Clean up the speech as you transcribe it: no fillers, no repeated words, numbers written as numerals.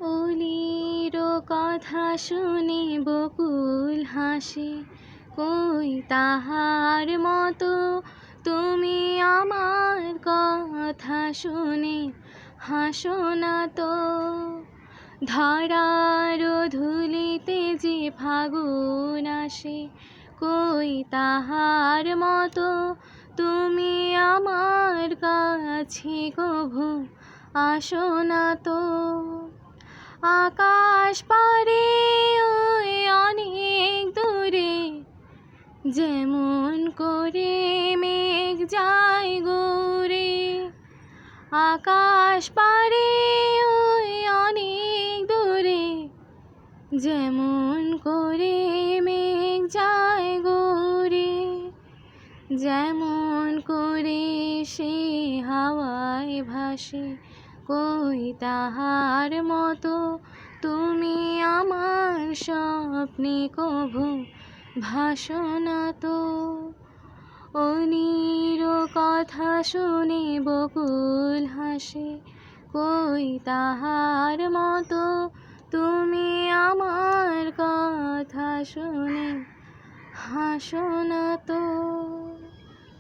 অলির কথা শুনে বকুল হাসে, কই তাহার মতো তুমি আমার কথা শুনে হাসো না তো। ধরার ধুলিতে যে ফাগুন আসে, কই তাহার মতো তুমি আমার কাছে কভু আসো না তো। আকাশ পারে ওই অনেক দূরে, যেমন করে মেঘ যায় ঘুরে। আকাশ পারে ওই অনেক দূরে, যেমন করে মেঘ যায় ঘুরে। যেমন করে সে হাওয়ায় ভাসে, কই তাহার মতো তুমি আমার স্বপ্নে কভু ভাসো না তো। অনির কথা শুনে বকুল হাসে, কই তাহার মতো তুমি আমার কথা শুনে হাসো না তো।